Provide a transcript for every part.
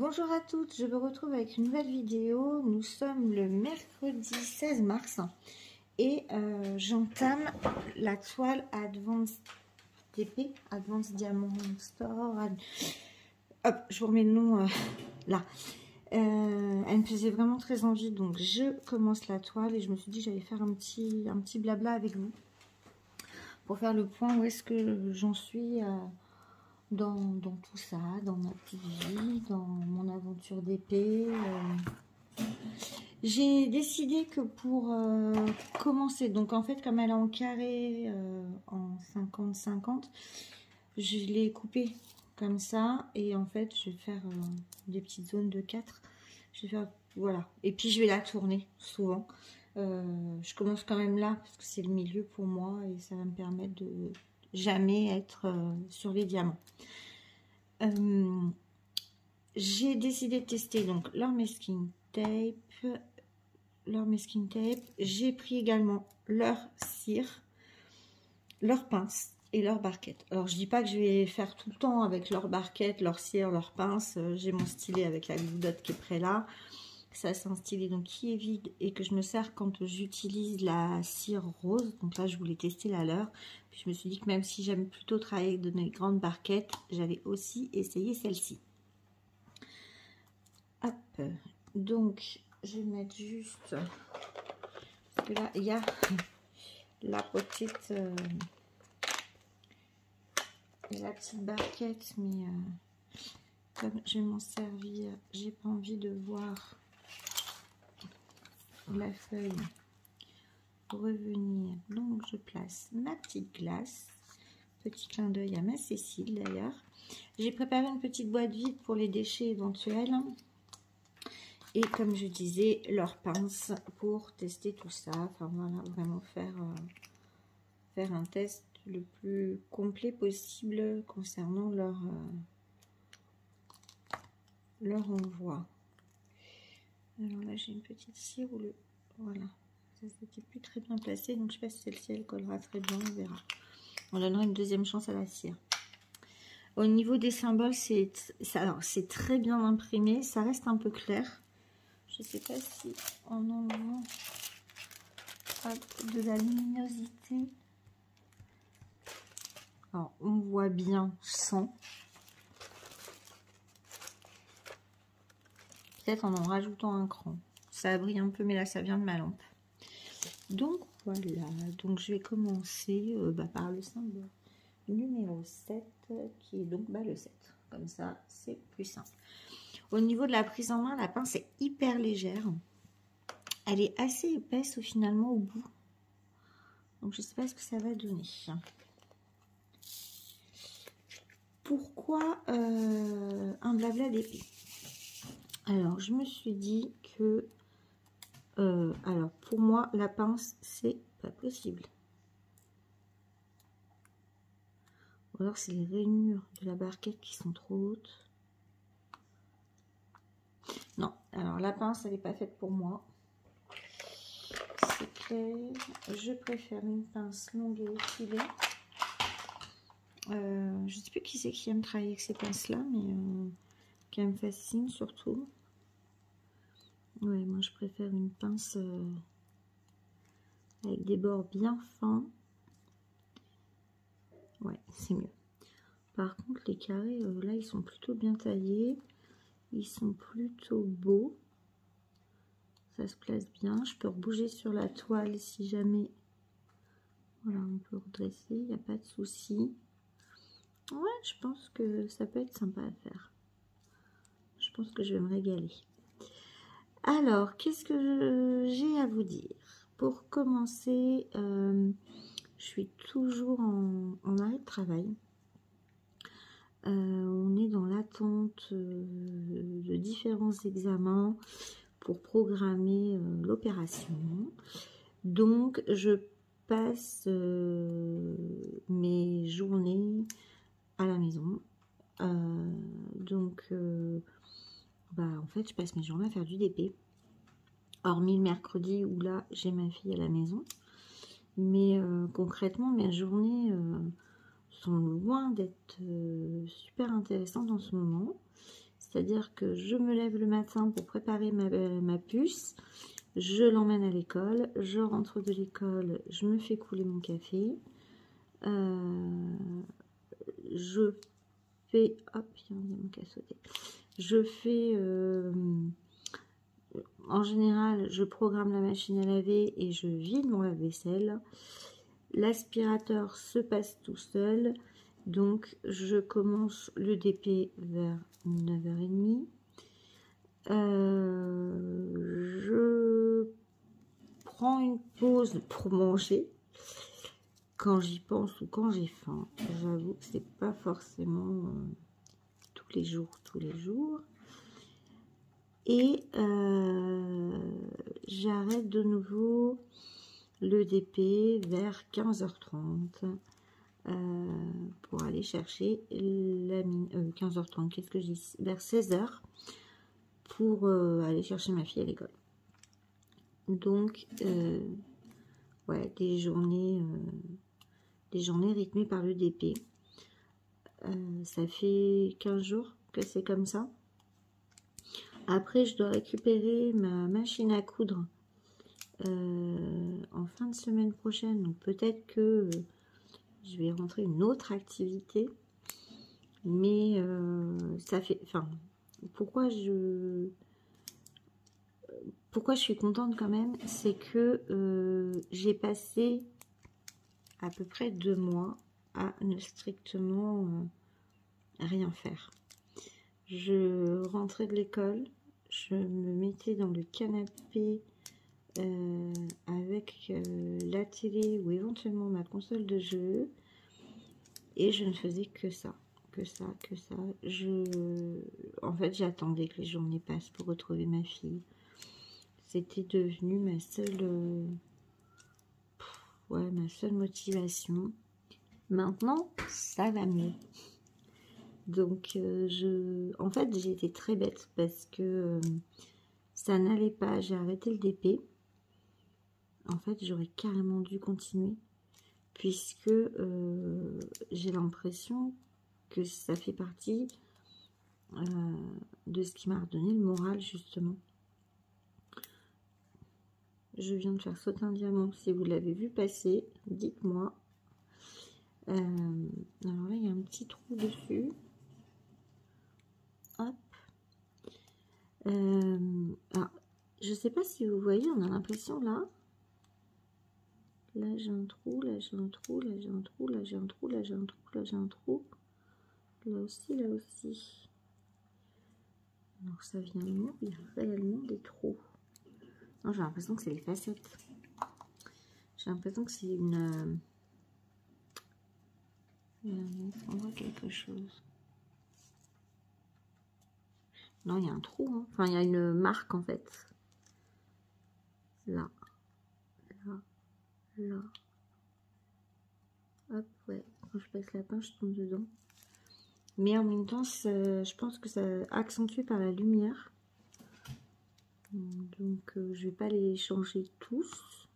Bonjour à toutes, je vous retrouve avec une nouvelle vidéo. Nous sommes le mercredi 16 mars et j'entame la toile Advanced TP, Advanced Diamond Store. Hop, je vous remets le nom là. Elle me faisait vraiment très envie, donc je commence la toile et je me suis dit que j'allais faire un petit blabla avec vous pour faire le point où est-ce que j'en suis dans tout ça, dans ma petite vie, dans mon aventure d'épée. J'ai décidé que pour commencer, donc en fait comme elle est en carré en 50-50, je l'ai coupée comme ça et en fait je vais faire des petites zones de 4. Je vais faire, voilà, et puis je vais la tourner souvent. Je commence quand même là parce que c'est le milieu pour moi et ça va me permettre de jamais être sur les diamants. J'ai décidé de tester donc leur masking tape, j'ai pris également leur cire, leur pince et leur barquette. Alors je dis pas que je vais faire tout le temps avec leur barquette, leur cire, leur pince. J'ai mon stylet avec la goudotte qui est prêt là. Ça c'est un stylet donc qui est vide et que je me sers quand j'utilise la cire rose. Donc là je voulais tester la leur. Puis je me suis dit que même si j'aime plutôt travailler avec de grandes barquettes, j'avais aussi essayé celle-ci. Hop, donc je vais mettre juste, parce que là il y a la petite barquette, mais comme je vais m'en servir, j'ai pas envie de voir la feuille revenir, donc je place ma petite glace. Petit clin d'œil à ma Cécile d'ailleurs. J'ai préparé une petite boîte vide pour les déchets éventuels et comme je disais leur pince pour tester tout ça. Enfin voilà, vraiment faire un test le plus complet possible concernant leur envoi. Alors là j'ai une petite cire où le voilà, ça c'était plus très bien placé, donc je sais pas si celle-ci elle collera très bien, on verra. On donnera une deuxième chance à la cire. Au niveau des symboles, c'est très bien imprimé, ça reste un peu clair. Je sais pas si en enlevant de la luminosité, alors on voit bien sans. Peut-être en rajoutant un cran. Ça brille un peu, mais là, ça vient de ma lampe. Donc, voilà. Donc, je vais commencer par le symbole numéro 7, qui est donc le 7. Comme ça, c'est plus simple. Au niveau de la prise en main, la pince est hyper légère. Elle est assez épaisse, finalement, au bout. Donc, je ne sais pas ce que ça va donner. Pourquoi un blabla d'épée? Alors, je me suis dit que, alors, pour moi, la pince, c'est pas possible. Ou alors, c'est les rainures de la barquette qui sont trop hautes. Non, alors, la pince, elle n'est pas faite pour moi. C'est clair. Je préfère une pince longue et effilée. Je ne sais plus qui c'est qui aime travailler avec ces pinces-là, mais qui me fascine surtout. Ouais, moi je préfère une pince avec des bords bien fins. Ouais, c'est mieux. Par contre, les carrés, là, ils sont plutôt bien taillés. Ils sont plutôt beaux. Ça se place bien. Je peux rebouger sur la toile si jamais. Voilà, on peut redresser, il n'y a pas de souci. Ouais, je pense que ça peut être sympa à faire. Je pense que je vais me régaler. Alors, qu'est-ce que j'ai à vous dire? Pour commencer, je suis toujours en arrêt de travail. On est dans l'attente de différents examens pour programmer l'opération. Donc, je passe mes journées à la maison. En fait, je passe mes journées à faire du DP. Hormis le mercredi où là, j'ai ma fille à la maison. Mais concrètement, mes journées sont loin d'être super intéressantes en ce moment. C'est-à-dire que je me lève le matin pour préparer ma puce, je l'emmène à l'école, je rentre de l'école, je me fais couler mon café, je fais... Hop, il y a un diamant qui a sauté. Je fais... en général, je programme la machine à laver et je vide mon lave-vaisselle. L'aspirateur se passe tout seul. Donc, je commence le DP vers 9h30. Je prends une pause pour manger quand j'y pense ou quand j'ai faim. J'avoue que c'est pas forcément tous les jours. Et j'arrête de nouveau le DP vers 15h30 pour aller chercher la mine. 15h30, qu'est-ce que je dis? Vers 16h pour aller chercher ma fille à l'école. Donc, ouais, des journées rythmées par le DP. Ça fait 15 jours que c'est comme ça. Après, je dois récupérer ma machine à coudre en fin de semaine prochaine. Donc, peut-être que je vais rentrer une autre activité. Mais ça fait... Enfin, pourquoi je suis contente quand même, c'est que j'ai passé à peu près 2 mois à ne strictement rien faire. Je rentrais de l'école, je me mettais dans le canapé avec la télé ou éventuellement ma console de jeu et je ne faisais que ça. En fait, j'attendais que les journées passent pour retrouver ma fille. C'était devenu ma seule motivation. Maintenant, ça va mieux. Donc, en fait, j'ai été très bête parce que ça n'allait pas. J'ai arrêté le DP. En fait, j'aurais carrément dû continuer puisque j'ai l'impression que ça fait partie de ce qui m'a redonné le moral, justement. Je viens de faire sauter un diamant. Si vous l'avez vu passer, dites-moi. Alors là, il y a un petit trou dessus. Hop. Alors, je sais pas si vous voyez, on a l'impression là. Là, j'ai un trou, là, j'ai un trou, là, j'ai un trou, là, j'ai un trou, là, j'ai un trou, là, j'ai un trou. Là aussi, là aussi. Alors, ça vient de où? Il y a réellement des trous. Non, j'ai l'impression que c'est les facettes. J'ai l'impression que c'est une... on voit quelque chose. Non, il y a un trou. Hein. Enfin, il y a une marque, en fait. Là. Là. Là. Hop, ouais. Quand je passe la pince, je tombe dedans. Mais en même temps, je pense que ça accentue par la lumière. Donc, je vais pas les changer tous.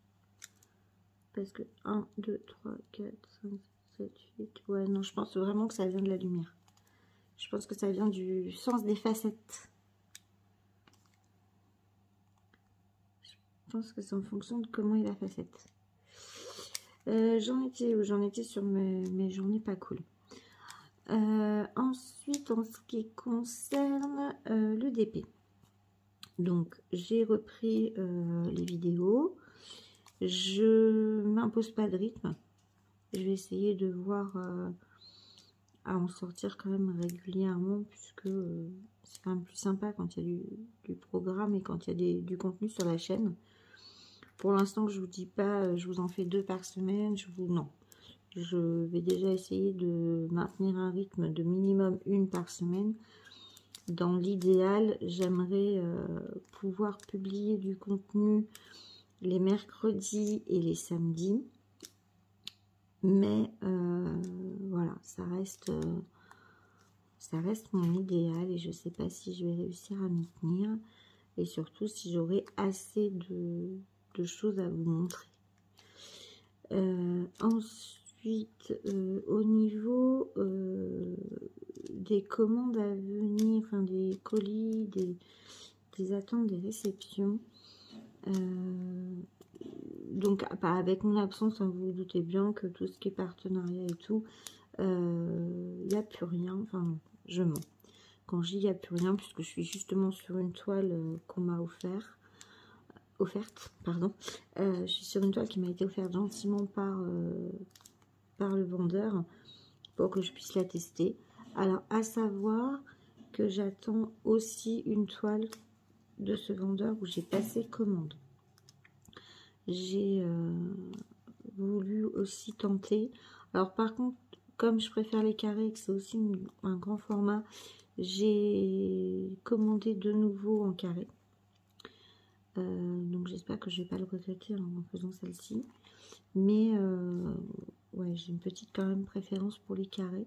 Parce que 1, 2, 3, 4, 5, 7, 8... Ouais, non, je pense vraiment que ça vient de la lumière. Je pense que ça vient du sens des facettes. Je pense que c'est en fonction de comment est la facette. J'en étais sur mes journées pas cool. Ensuite, en ce qui concerne le DP. Donc, j'ai repris les vidéos. Je m'impose pas de rythme. Je vais essayer de voir à en sortir quand même régulièrement, puisque c'est quand même plus sympa quand il y a du programme et quand il y a du contenu sur la chaîne. Pour l'instant, je vous dis pas, je vous en fais 2 par semaine. Non. Je vais déjà essayer de maintenir un rythme de minimum 1 par semaine. Dans l'idéal, j'aimerais pouvoir publier du contenu les mercredis et les samedis. Mais voilà, ça reste mon idéal et je ne sais pas si je vais réussir à m'y tenir. Et surtout si j'aurai assez de choses à vous montrer. Ensuite, Ensuite, au niveau des commandes à venir, enfin des colis, des attentes, des réceptions. Donc, avec mon absence, hein, vous vous doutez bien que tout ce qui est partenariat et tout, il n'y a plus rien. Enfin, je mens. Quand je dis il n'y a plus rien, puisque je suis justement sur une toile qu'on m'a offerte, pardon. Je suis sur une toile qui m'a été offerte gentiment par le vendeur pour que je puisse la tester. Alors, à savoir que j'attends aussi une toile de ce vendeur où j'ai passé commande. J'ai voulu aussi tenter. Alors, par contre, comme je préfère les carrés, que c'est aussi un grand format, j'ai commandé de nouveau en carré. Donc, j'espère que je vais pas le regretter en faisant celle-ci. Mais ouais, j'ai une petite quand même préférence pour les carrés.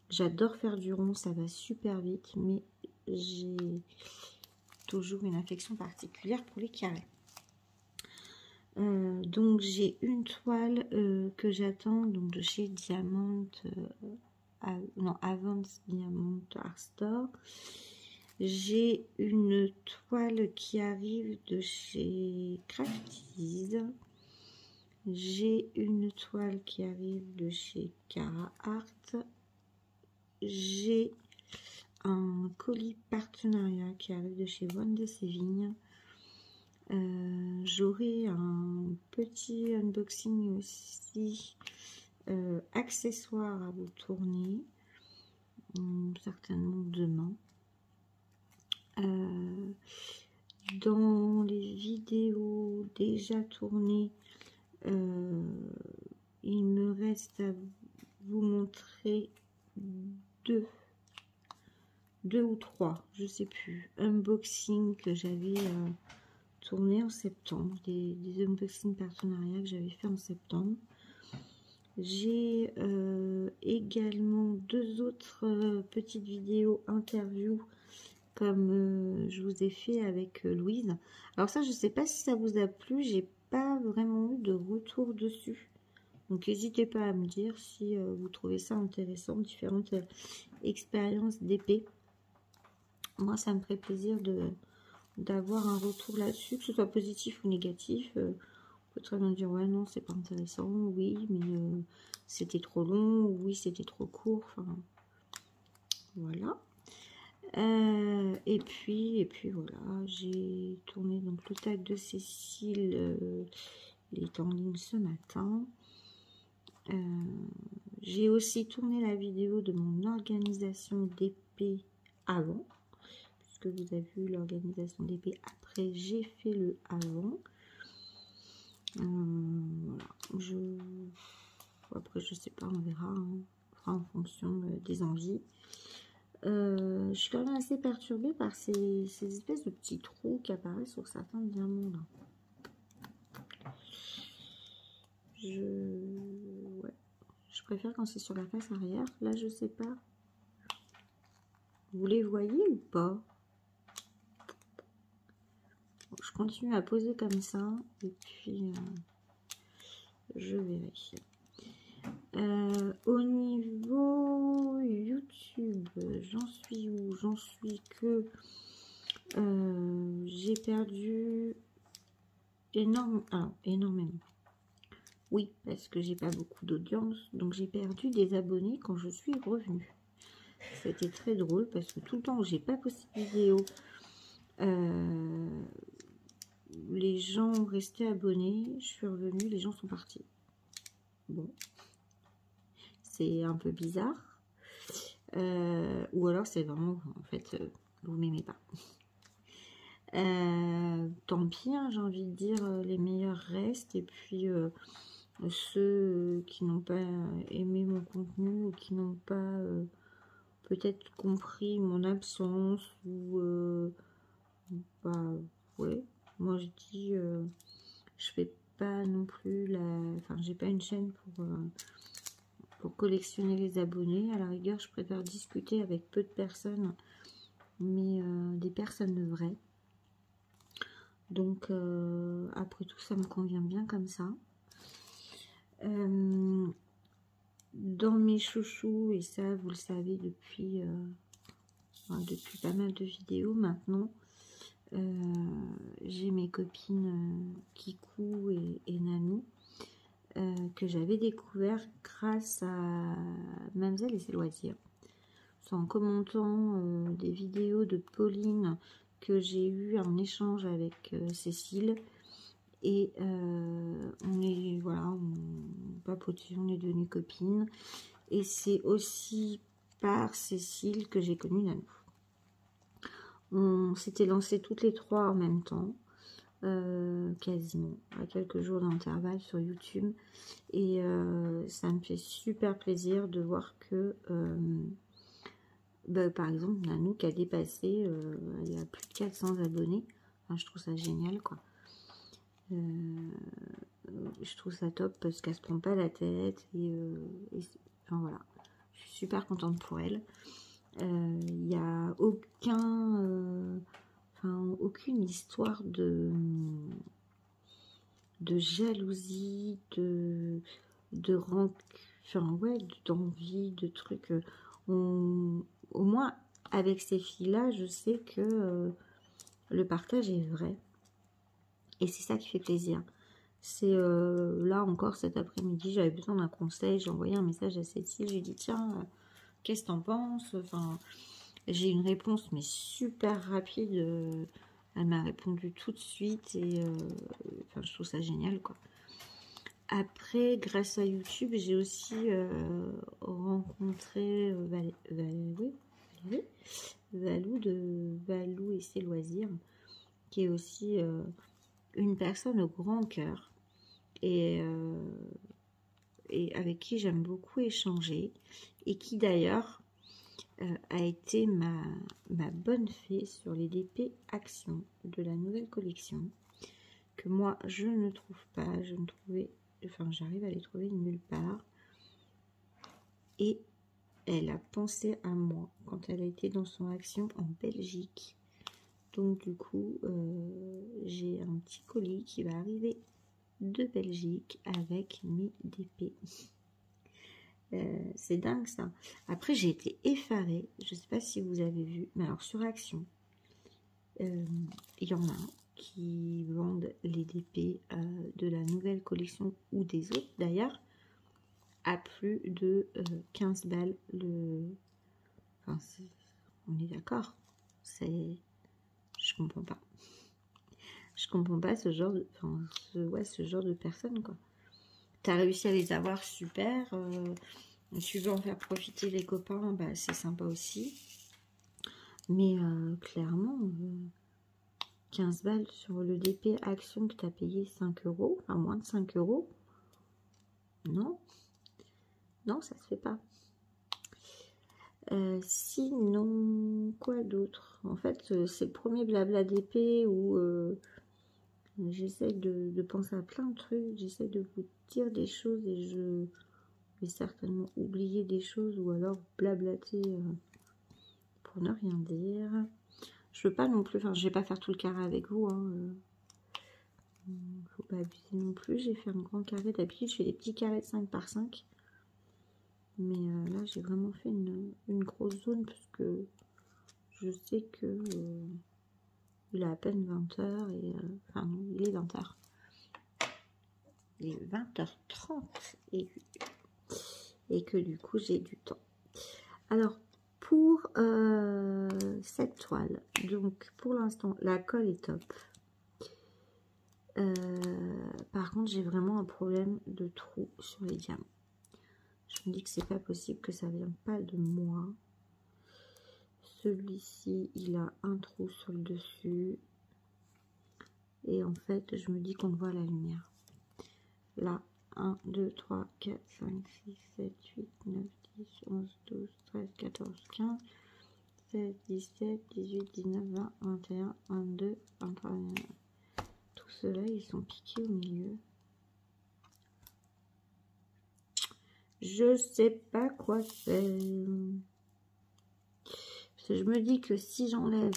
J'adore faire du rond, ça va super vite, mais j'ai toujours une affection particulière pour les carrés. Donc j'ai une toile que j'attends, donc de chez Diamond, non, Avance Diamond Art Store. J'ai une toile qui arrive de chez Crafties. J'ai une toile qui arrive de chez Cara Art. J'ai un colis partenariat qui arrive de chez Von de Sévigne. J'aurai un petit unboxing aussi accessoire à vous tourner, certainement demain. Dans les vidéos déjà tournées, il me reste à vous montrer deux ou trois, je sais plus, unboxing que j'avais tourné en septembre, des unboxing partenariats que j'avais fait en septembre. J'ai également deux autres petites vidéos interviews comme je vous ai fait avec Louise. Alors ça, je sais pas si ça vous a plu, j'ai pas vraiment eu de retour dessus. Donc n'hésitez pas à me dire si vous trouvez ça intéressant, différentes expériences d'épée. Moi, ça me ferait plaisir d'avoir un retour là-dessus, que ce soit positif ou négatif. On peut très bien dire ouais non c'est pas intéressant, oui mais c'était trop long, oui c'était trop court, enfin voilà. Et puis voilà, j'ai tourné donc le tag de Cécile, il est en ligne ce matin. J'ai aussi tourné la vidéo de mon organisation d'épée avant, puisque vous avez vu l'organisation d'épée après, j'ai fait le avant. Voilà. Après je sais pas, on verra, hein. On fera en fonction des envies. Je suis quand même assez perturbée par ces espèces de petits trous qui apparaissent sur certains diamants là. Ouais. Je préfère quand c'est sur la face arrière. Là je sais pas. Vous les voyez ou pas? Je continue à poser comme ça et puis je vérifie. Au niveau YouTube, j'en suis où? J'en suis que j'ai perdu énormément. Oui, parce que j'ai pas beaucoup d'audience, donc j'ai perdu des abonnés quand je suis revenue. C'était très drôle parce que tout le temps où j'ai pas posté de vidéo, les gens restaient abonnés, je suis revenue, les gens sont partis. Bon, c'est un peu bizarre. Ou alors c'est vraiment, en fait, vous m'aimez pas. Tant pis, hein, j'ai envie de dire, les meilleurs restent. Et puis, ceux qui n'ont pas aimé mon contenu ou qui n'ont pas peut-être compris mon absence ou... bah, ouais, moi je dis, je fais pas non plus enfin, j'ai pas une chaîne pour collectionner les abonnés. À la rigueur, je préfère discuter avec peu de personnes, mais des personnes vraies. Donc, après tout, ça me convient bien comme ça. dans mes chouchous, et ça vous le savez depuis pas mal de vidéos maintenant, j'ai mes copines Kikou et Nanou, que j'avais découvert grâce à Mademoiselle et ses loisirs. C'est en commentant des vidéos de Pauline que j'ai eu en échange avec Cécile. Et on est, voilà, on papotait, on est devenues copines. Et c'est aussi par Cécile que j'ai connu Nanou. On s'était lancé toutes les trois en même temps, quasiment, à quelques jours d'intervalle sur YouTube. Et ça me fait super plaisir de voir que, par exemple, Nanou qui a dépassé, il y a plus de 400 abonnés. Enfin, je trouve ça génial, quoi. Je trouve ça top parce qu'elle se prend pas la tête enfin voilà, je suis super contente pour elle. Il n'y a aucune histoire de jalousie, de d'envie, de trucs. Au moins avec ces filles-là, je sais que le partage est vrai. Et c'est ça qui fait plaisir. C'est là encore cet après-midi, j'avais besoin d'un conseil. J'ai envoyé un message à Cécile. J'ai dit tiens, qu'est-ce que t'en penses? Enfin, j'ai une réponse mais super rapide. Elle m'a répondu tout de suite et enfin, je trouve ça génial, quoi. Après, grâce à YouTube, j'ai aussi rencontré Valou de Valou et ses loisirs, qui est aussi une personne au grand cœur et avec qui j'aime beaucoup échanger, et qui d'ailleurs a été ma bonne fée sur les DP Action de la nouvelle collection, que moi je ne trouve pas, j'arrive à les trouver nulle part, et elle a pensé à moi quand elle a été dans son action en Belgique. Donc du coup, j'ai un petit colis qui va arriver de Belgique avec mes DP. C'est dingue ça. Après, j'ai été effarée. Je ne sais pas si vous avez vu, mais alors sur Action, il y en a qui vendent les DP de la nouvelle collection ou des autres d'ailleurs à plus de 15 balles le... Enfin, on est d'accord. Je comprends pas. Je comprends pas ce genre de... ce genre de personnes, quoi. T'as réussi à les avoir, super. Tu veux en faire profiter les copains, bah, c'est sympa aussi. Mais clairement, 15 balles sur le DP Action que tu as payé 5 €, enfin moins de 5 €. Non. Non, ça se fait pas. Sinon, quoi d'autre? En fait, c'est le premier blabla DP où j'essaie de penser à plein de trucs. J'essaie de vous dire des choses et je vais certainement oublier des choses ou alors blablater pour ne rien dire. Je veux pas non plus, enfin je vais pas faire tout le carré avec vous, hein. Faut pas abuser non plus. J'ai fait un grand carré. D'habitude je fais des petits carrés de 5 par 5. Mais là j'ai vraiment fait une grosse zone parce que je sais que il est à peine 20h et enfin non, il est 20h. Il est 20h30 et que du coup j'ai du temps. Alors pour cette toile, donc pour l'instant la colle est top. Par contre j'ai vraiment un problème de trou sur les diamants. Je me dis que c'est pas possible que ça vienne pas de moi. Celui-ci il a un trou sur le dessus et en fait je me dis qu'on voit la lumière. Là 1, 2, 3, 4, 5, 6, 7, 8, 9, 10, 11, 12, 13, 14, 15, 16, 17, 18, 19, 20, 21, 22, 23, 24. Tout cela, ils sont piqués au milieu. Je sais pas quoi faire. Parce que je me dis que si j'enlève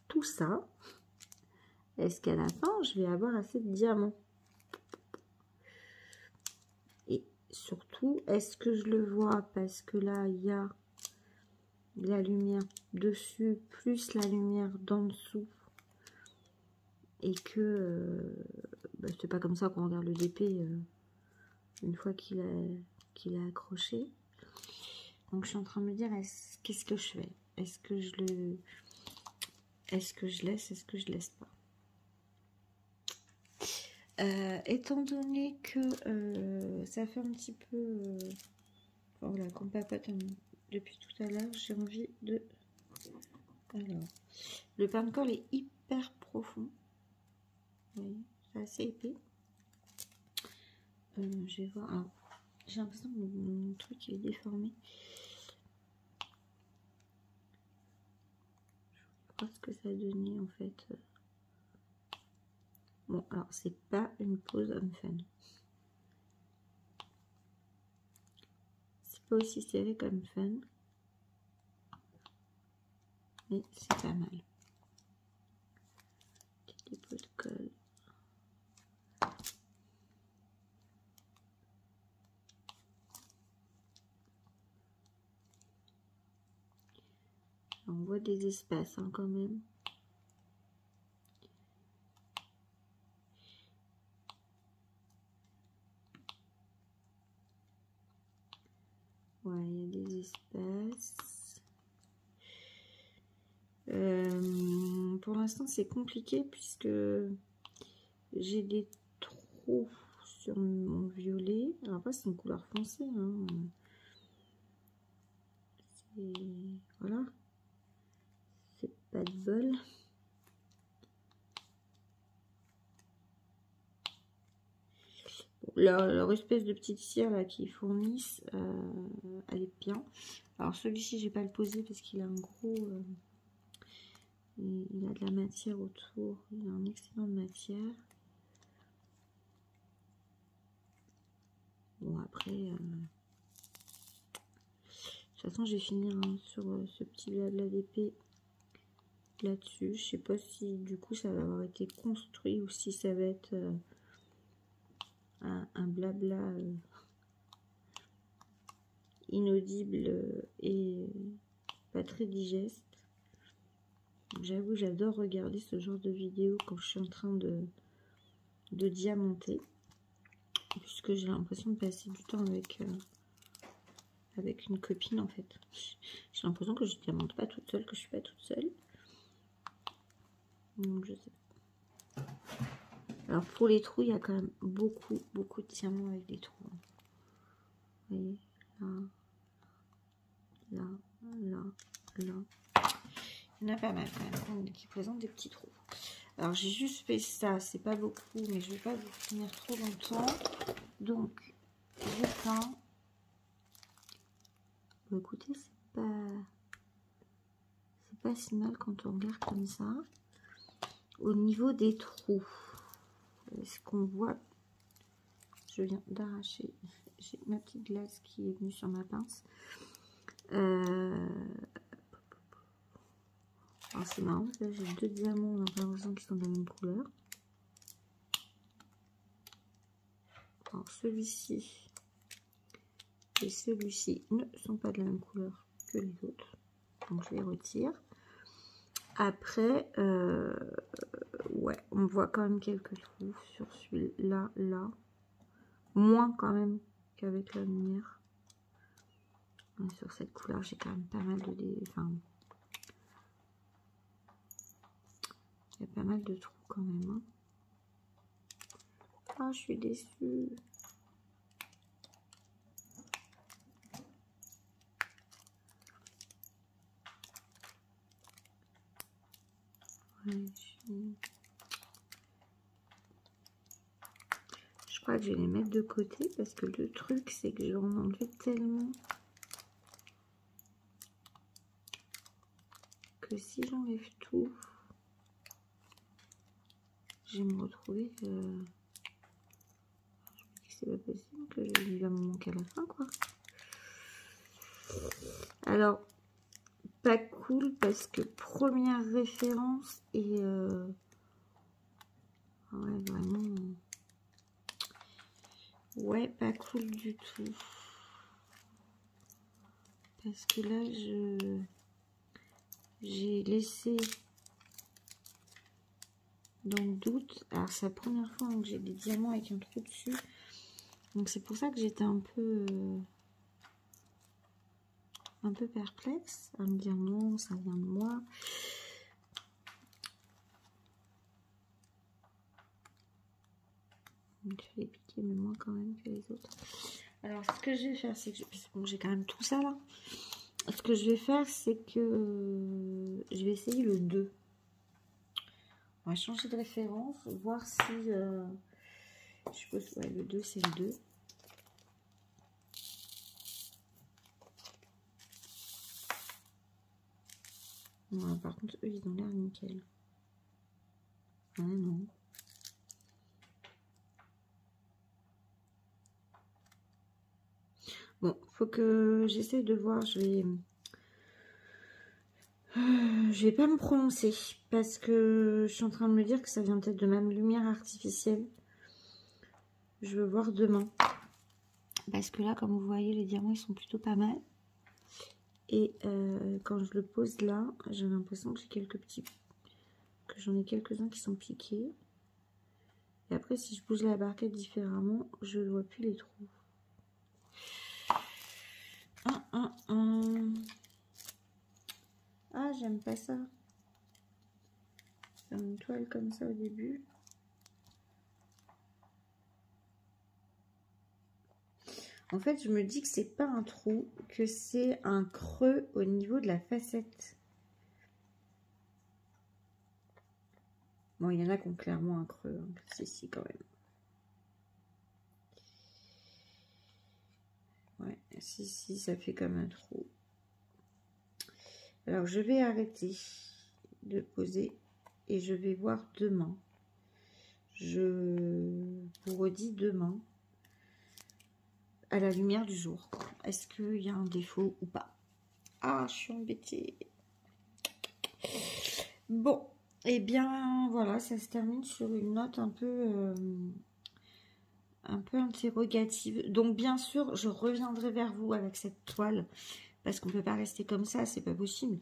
tout ça, est-ce qu'à la fin, je vais avoir assez de diamants? Et surtout, est-ce que je le vois parce que là, il y a la lumière dessus, plus la lumière d'en dessous, et que bah, c'est pas comme ça qu'on regarde le DP une fois qu'il est accroché. Donc je suis en train de me dire, qu'est-ce que je fais? Est-ce que je laisse? Est-ce que je laisse pas? Étant donné que ça fait un petit peu voilà, qu'on papote depuis tout à l'heure, j'ai envie de... Alors, le pain de colle est hyper profond. Vous voyez, c'est assez épais. Je vais voir. J'ai l'impression que mon truc est déformé. Je vois ce que ça a donné en fait. Bon, alors c'est pas une pose homme fun. C'est pas aussi serré comme fun. Mais c'est pas mal. Petit dépôt de colle. On voit des espaces hein, quand même. Ouais, il y a des espaces. Pour l'instant, c'est compliqué puisque j'ai des trous sur mon violet. Alors après, c'est une couleur foncée. Hein. Voilà. C'est pas de bol. Leur espèce de petite cire là qui fournissent, elle est bien. Alors celui-ci, je vais pas le poser parce qu'il a un gros... il a de la matière autour. Il a un excellent de matière. Bon après... de toute façon, je vais finir hein, sur ce petit blabla d'épée là-dessus. Je sais pas si du coup ça va avoir été construit ou si ça va être un blabla inaudible et pas très digeste. J'avoue, j'adore regarder ce genre de vidéo quand je suis en train de diamanter, puisque j'ai l'impression de passer du temps avec une copine en fait. J'ai l'impression que je diamante pas toute seule, que je suis pas toute seule. Donc je sais pas. Alors pour les trous, il y a quand même beaucoup de diamants avec des trous. Vous voyez, là. Il y en a pas mal quand même qui présentent des petits trous. Alors j'ai juste fait ça, c'est pas beaucoup, mais je vais pas vous tenir trop longtemps. Donc je peins. Bon, écoutez, c'est pas si mal quand on regarde comme ça. Au niveau des trous, est-ce qu'on voit? Je viens d'arracher, j'ai ma petite glace qui est venue sur ma pince. Alors c'est marrant, là j'ai deux diamants, on a l'impression qu'ils sont de la même couleur. Alors celui-ci et celui-ci ne sont pas de la même couleur que les autres, donc je les retire. Après, ouais, on voit quand même quelques trous sur celui-là, là. Moins quand même qu'avec la lumière. Et sur cette couleur, j'ai quand même pas mal de... Enfin, il y a pas mal de trous quand même. Hein. Ah, je suis déçue. Ouais, je crois que je vais les mettre de côté parce que le truc, c'est que j'en enlève tellement que si j'enlève tout, je vais me retrouver... c'est pas possible que il va me manquer à la fin quoi. Alors pas cool parce que première référence et ouais vraiment Ouais, pas cool du tout. Parce que là, j'ai laissé dans le doute. Alors, c'est la première fois que j'ai des diamants avec un trou dessus. Donc, c'est pour ça que j'étais un peu perplexe à me dire non, ça vient de moi. Donc, je vais piquer, mais moins quand même que les autres. Alors, ce que je vais faire, c'est que j'ai quand même tout ça là. Ce que je vais faire, c'est que je vais essayer le 2. On va changer de référence, voir si... je suppose, ouais, le 2, c'est le 2. Ouais, par contre, eux, ils ont l'air nickel. Ah non. Bon, faut que j'essaie de voir. Je vais pas me prononcer parce que je suis en train de me dire que ça vient peut-être de ma lumière artificielle. Je veux voir demain. Parce que là, comme vous voyez, les diamants, ils sont plutôt pas mal. Et quand je le pose là, j'ai l'impression que j'ai que j'en ai quelques-uns qui sont piqués. Et après, si je bouge la barquette différemment, je ne vois plus les trous. Ah, j'aime pas ça. Faire une toile comme ça au début. En fait, je me dis que c'est pas un trou, que c'est un creux au niveau de la facette. Bon, il y en a qui ont clairement un creux. Hein. Si, quand même. Ouais, si, ça fait comme un trou. Alors, je vais arrêter de poser et je vais voir demain. Je vous redis demain à la lumière du jour. Est-ce qu'il y a un défaut ou pas? Ah, je suis embêtée. Bon, et bien voilà, ça se termine sur une note un peu interrogative. Donc bien sûr, je reviendrai vers vous avec cette toile parce qu'on peut pas rester comme ça, c'est pas possible.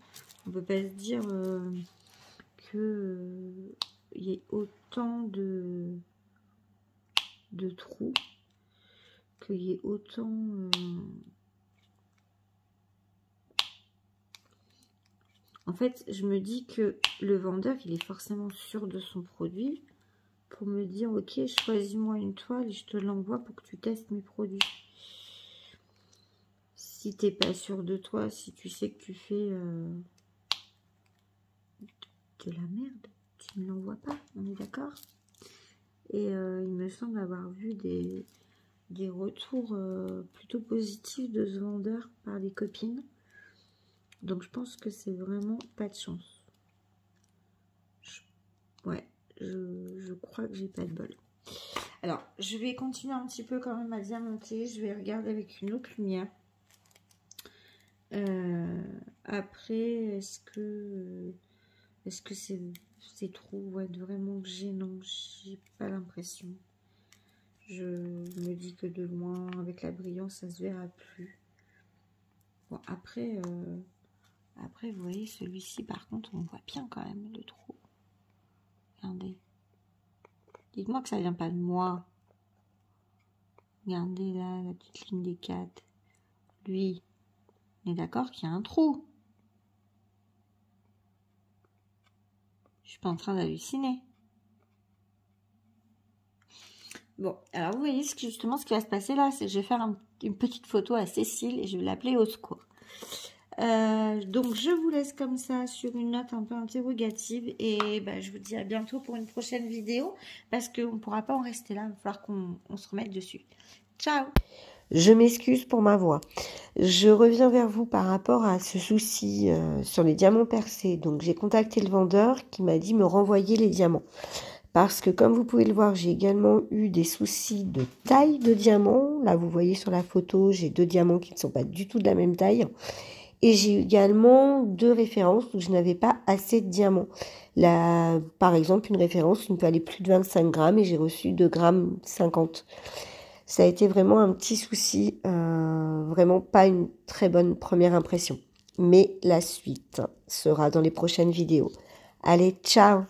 On peut pas se dire que il y ait autant de trous, qu'il y ait autant en fait, je me dis que le vendeur, il est forcément sûr de son produit pour me dire, ok, choisis-moi une toile et je te l'envoie pour que tu testes mes produits. Si t'es pas sûr de toi, si tu sais que tu fais de la merde, tu ne l'envoies pas, on est d'accord? Et il me semble avoir vu des retours plutôt positifs de ce vendeur par les copines. Donc je pense que c'est vraiment pas de chance. Ouais, je crois que j'ai pas de bol. Alors, je vais continuer un petit peu quand même à diamanter. Je vais regarder avec une autre lumière. Après, est-ce que ces trous vont être vraiment gênants? J'ai pas l'impression. Je me dis que de loin, avec la brillance, ça se verra plus. Bon, après, vous voyez, celui-ci, par contre, on voit bien quand même le trou. Regardez. Dites-moi que ça vient pas de moi. Regardez là, la petite ligne des 4. Lui, on est d'accord qu'il y a un trou. Je suis pas en train d'halluciner. Bon, alors vous voyez justement ce qui va se passer là, c'est que je vais faire une petite photo à Cécile et je vais l'appeler au secours. Donc je vous laisse comme ça sur une note un peu interrogative et je vous dis à bientôt pour une prochaine vidéo parce qu'on ne pourra pas en rester là, il va falloir qu'on se remette dessus. Ciao! Je m'excuse pour ma voix. Je reviens vers vous par rapport à ce souci sur les diamants percés. Donc j'ai contacté le vendeur qui m'a dit me renvoyer les diamants. Parce que comme vous pouvez le voir, j'ai également eu des soucis de taille de diamants. Là, vous voyez sur la photo, j'ai 2 diamants qui ne sont pas du tout de la même taille. Et j'ai également 2 références où je n'avais pas assez de diamants. Là, par exemple, une référence qui ne peut aller plus de 25 grammes et j'ai reçu 2 grammes 50. Ça a été vraiment un petit souci, vraiment pas une très bonne première impression. Mais la suite sera dans les prochaines vidéos. Allez, ciao!